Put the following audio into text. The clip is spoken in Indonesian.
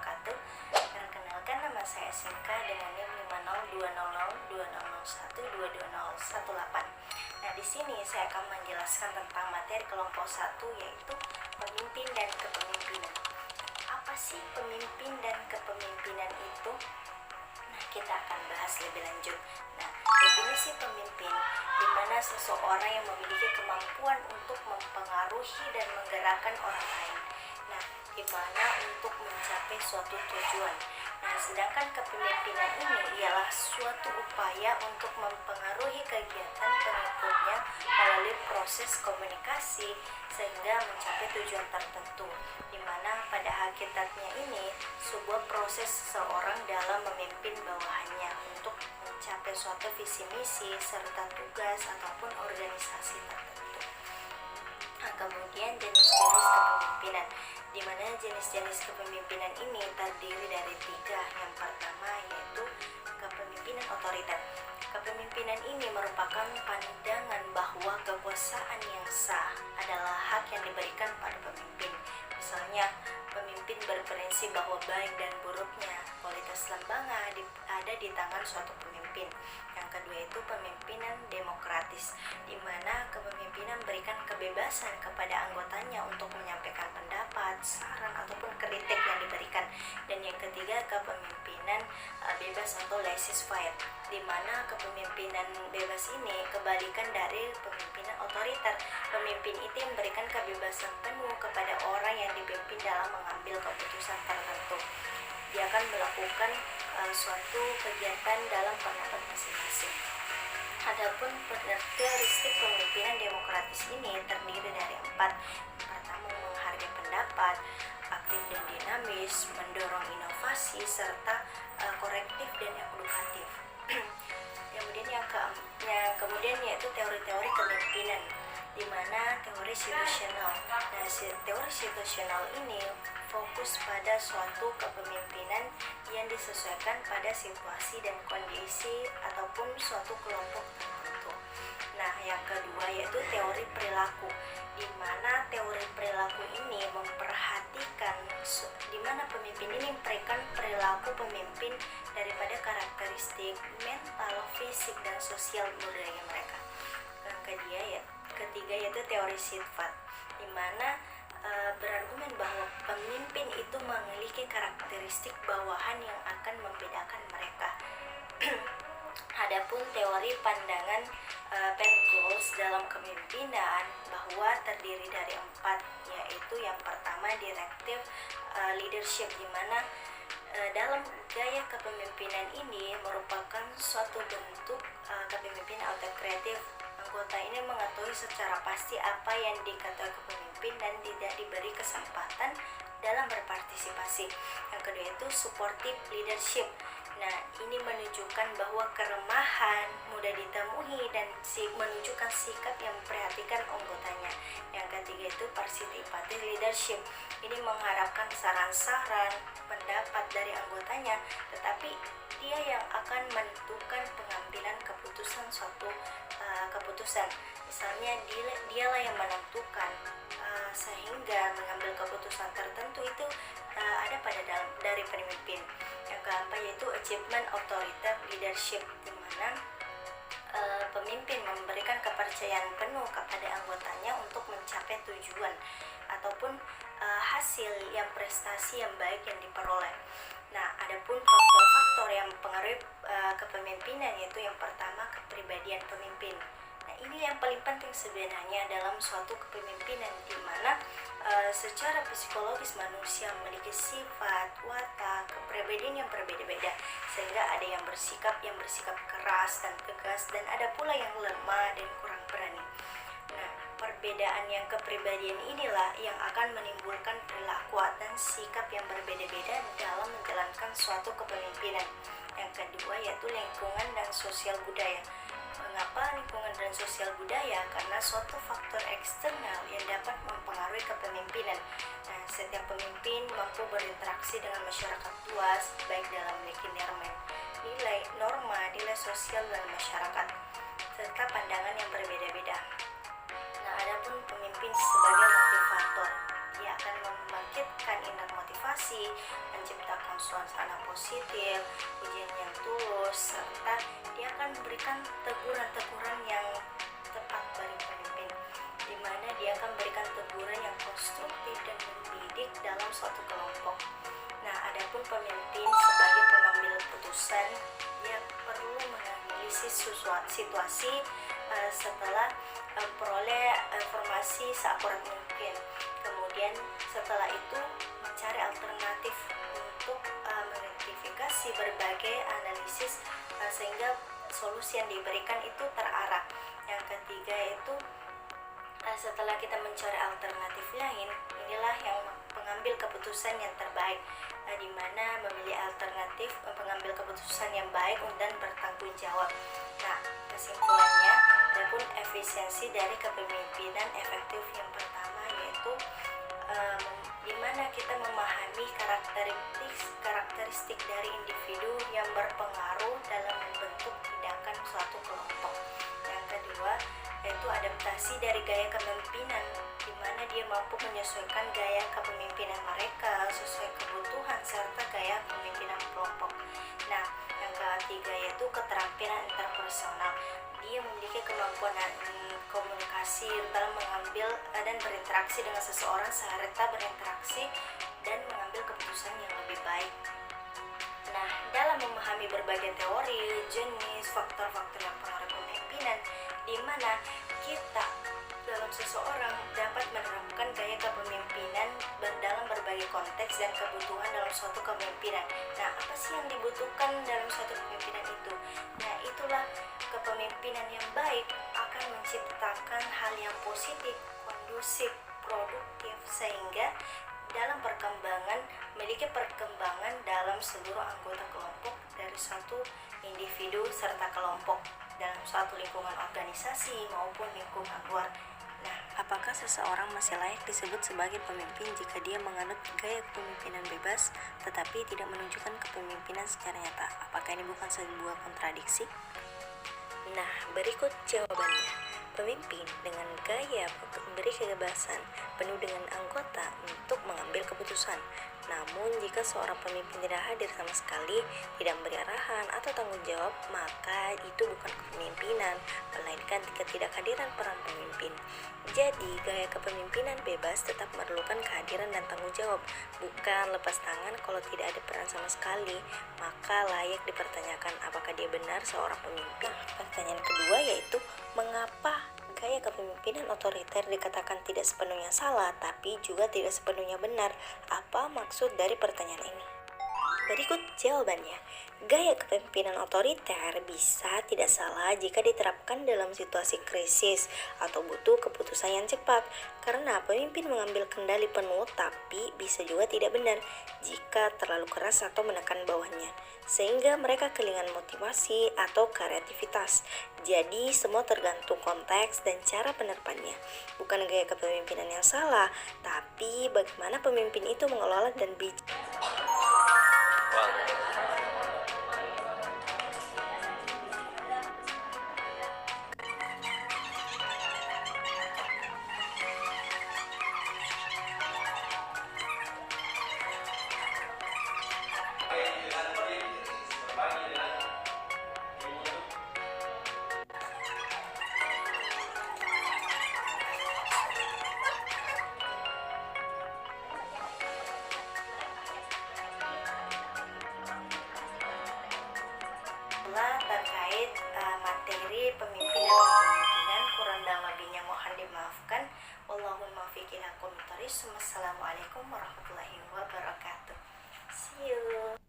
wabarakatuh. Perkenalkan, nama saya Sinka dengan NIM 5020020012218. Nah, di sini saya akan menjelaskan tentang materi kelompok 1, yaitu pemimpin dan kepemimpinan. Apa sih pemimpin dan kepemimpinan itu? Nah, kita akan bahas lebih lanjut. Nah, definisi pemimpin di mana seseorang yang memiliki kemampuan untuk mempengaruhi dan menggerakkan orang lain. Nah, di mana untuk mencapai suatu tujuan. Nah, sedangkan kepemimpinan ini ialah suatu upaya untuk mempengaruhi kegiatan pengikutnya melalui proses komunikasi sehingga mencapai tujuan tertentu, di mana pada hakikatnya ini sebuah proses seseorang dalam memimpin bawahannya untuk mencapai suatu visi misi serta tugas ataupun organisasi tertentu. Nah, kemudian jenis-jenis kepemimpinan, di mana jenis-jenis kepemimpinan ini terdiri dari 3. Yang pertama yaitu kepemimpinan otoriter. Kepemimpinan ini merupakan pandangan bahwa kekuasaan yang sah adalah hak yang diberikan pada pemimpin. Misalnya, pemimpin berprinsip bahwa baik dan buruknya kualitas lembaga ada di tangan suatu pemimpin. Yang kedua itu pemimpinan demokratis, di mana kepemimpinan memberikan kebebasan kepada anggotanya untuk menyampaikan pendapat, saran ataupun kritik yang diberikan. Dan yang ketiga kepemimpinan bebas atau laissez-faire, di mana kepemimpinan bebas ini kebalikan dari pemimpinan otoriter. Pemimpin itu memberikan kebebasan penuh kepada orang yang dipimpin dalam mengambil keputusan tertentu. Dia akan melakukan suatu kegiatan dalam pendapat masing-masing. Adapun karakteristik pemimpinan demokratis ini terdiri dari 4. Pertama, menghargai pendapat, aktif dan dinamis, mendorong inovasi, serta korektif dan edukatif. Kemudian yaitu teori-teori kepemimpinan, di mana teori situasional. Nah, teori situasional ini fokus pada suatu kepemimpinan yang disesuaikan pada situasi dan kondisi ataupun suatu kelompok tertentu. Nah, yang kedua yaitu teori perilaku, di mana teori perilaku ini memperhatikan di mana pemimpin ini memberikan perilaku pemimpin daripada karakteristik mental, fisik, dan sosial budaya mereka. Yang ketiga yaitu teori sifat, di mana berargumen bahwa pemimpin itu memiliki karakteristik bawahan yang akan membedakan mereka. Adapun teori pandangan Pengols dalam kepemimpinan bahwa terdiri dari 4, yaitu yang pertama directive leadership, di mana dalam gaya kepemimpinan ini merupakan suatu bentuk kepemimpinan autokratif. Anggota ini mengetahui secara pasti apa yang dikatakan pemimpin dan tidak diberi kesempatan dalam berpartisipasi. Yang kedua itu supportive leadership. Nah, ini menunjukkan bahwa keremahan, mudah ditemui, dan menunjukkan sikap yang memperhatikan anggotanya. Yang ketiga itu participative leadership. Ini mengharapkan saran-saran, pendapat dari anggotanya, tetapi dia yang akan menentukan pengambilan keputusan suatu keputusan. Misalnya dialah yang menentukan, sehingga mengambil keputusan tertentu itu ada pada dari pemimpin. Yang keempat yaitu achievement authoritative leadership, di mana pemimpin memberikan kepercayaan penuh kepada anggotanya untuk mencapai tujuan ataupun hasil yang prestasi yang baik yang diperoleh. Nah, adapun faktor-faktor yang mempengaruhi kepemimpinan yaitu yang pertama kepribadian pemimpin. Nah, ini yang paling penting sebenarnya dalam suatu kepemimpinan, di mana secara psikologis manusia memiliki sifat, watak, kepribadian yang berbeda-beda, sehingga ada yang bersikap keras dan tegas, dan ada pula yang lemah dan kurang berani. Nah, perbedaan yang kepribadian inilah yang akan menimbulkan perilaku dan sikap yang berbeda-beda dalam menjalankan suatu kepemimpinan. Yang kedua yaitu lingkungan dan sosial budaya. Mengapa lingkungan dan sosial budaya? Karena suatu faktor eksternal yang dapat mempengaruhi kepemimpinan. Nah, setiap pemimpin mampu berinteraksi dengan masyarakat luas, baik dalam nilai, norma, nilai sosial dan masyarakat, serta pandangan yang berbeda-beda. Nah, adapun pemimpin sebagai motivator, dia akan membangkitkan inner motivasi, menciptakan suasana positif, ujian yang tulus, serta dia akan memberikan teguran-teguran yang tepat bagi pemimpin, di mana dia akan memberikan teguran yang konstruktif dan mendidik dalam suatu kelompok. Nah, adapun pemimpin sebagai pengambil keputusan, dia perlu menganalisis situasi setelah peroleh informasi seakurat mungkin. Kemudian setelah itu mencari alternatif untuk mengidentifikasi berbagai analisis sehingga solusi yang diberikan itu terarah. Yang ketiga itu setelah kita mencari alternatif lain, inilah yang pengambil keputusan yang terbaik, di mana memilih alternatif pengambil keputusan yang baik dan bertanggung jawab. Nah, kesimpulannya, adapun efisiensi dari kepemimpinan efektif yang pertama yaitu di mana kita memahami karakteristik dari individu yang berpengaruh dalam membentuk tindakan suatu kelompok. Yang kedua yaitu adaptasi dari gaya kepemimpinan, di mana dia mampu menyesuaikan gaya kepemimpinan mereka sesuai kebutuhan serta gaya kepemimpinan kelompok. Nah, yang ketiga yaitu keterampilan interpersonal. Dia memiliki kemampuan komunikasi dalam mengambil dan berinteraksi dengan seseorang serta berinteraksi dan mengambil keputusan yang lebih baik. Nah, dalam memahami berbagai teori, jenis, faktor-faktor yang pengaruh kepemimpinan, di mana kita dalam seseorang dapat menerapkan gaya kepemimpinan dalam berbagai konteks dan kebutuhan dalam suatu kepemimpinan. Nah, apa sih yang dibutuhkan dalam suatu kepemimpinan itu? Nah, itulah kepemimpinan yang baik akan menciptakan hal yang positif, kondusif, produktif, sehingga dalam memiliki perkembangan dalam seluruh anggota kelompok dari suatu individu serta kelompok dalam suatu lingkungan organisasi maupun lingkungan luar. Nah, apakah seseorang masih layak disebut sebagai pemimpin jika dia menganut gaya kepemimpinan bebas tetapi tidak menunjukkan kepemimpinan secara nyata? Apakah ini bukan sebuah kontradiksi? Nah, berikut jawabannya. Pemimpin dengan gaya memberi kebebasan penuh dengan anggota untuk mengambil keputusan. Namun, jika seorang pemimpin tidak hadir sama sekali, tidak memberi arahan atau tanggung jawab, maka itu bukan kepemimpinan, melainkan ketidakhadiran peran pemimpin. Jadi, gaya kepemimpinan bebas tetap memerlukan kehadiran dan tanggung jawab, bukan lepas tangan. Kalau tidak ada peran sama sekali, maka layak dipertanyakan apakah dia benar seorang pemimpin. Pertanyaan kedua yaitu, mengapa gaya kepemimpinan otoriter dikatakan tidak sepenuhnya salah, tapi juga tidak sepenuhnya benar? Apa maksud dari pertanyaan ini? Berikut jawabannya. Gaya kepemimpinan otoriter bisa tidak salah jika diterapkan dalam situasi krisis atau butuh keputusan yang cepat, karena pemimpin mengambil kendali penuh, tapi bisa juga tidak benar jika terlalu keras atau menekan bawahannya, sehingga mereka kehilangan motivasi atau kreativitas. Jadi semua tergantung konteks dan cara penerapannya. Bukan gaya kepemimpinan yang salah, tapi bagaimana pemimpin itu mengelola dan bijak. Terkait materi pemimpinan dan kepemimpinan, kurang dan lebihnya mohon dimaafkan. Wallahul muwaffiq ila aqwamit thoriq. Wassalamualaikum warahmatullahi wabarakatuh. See you.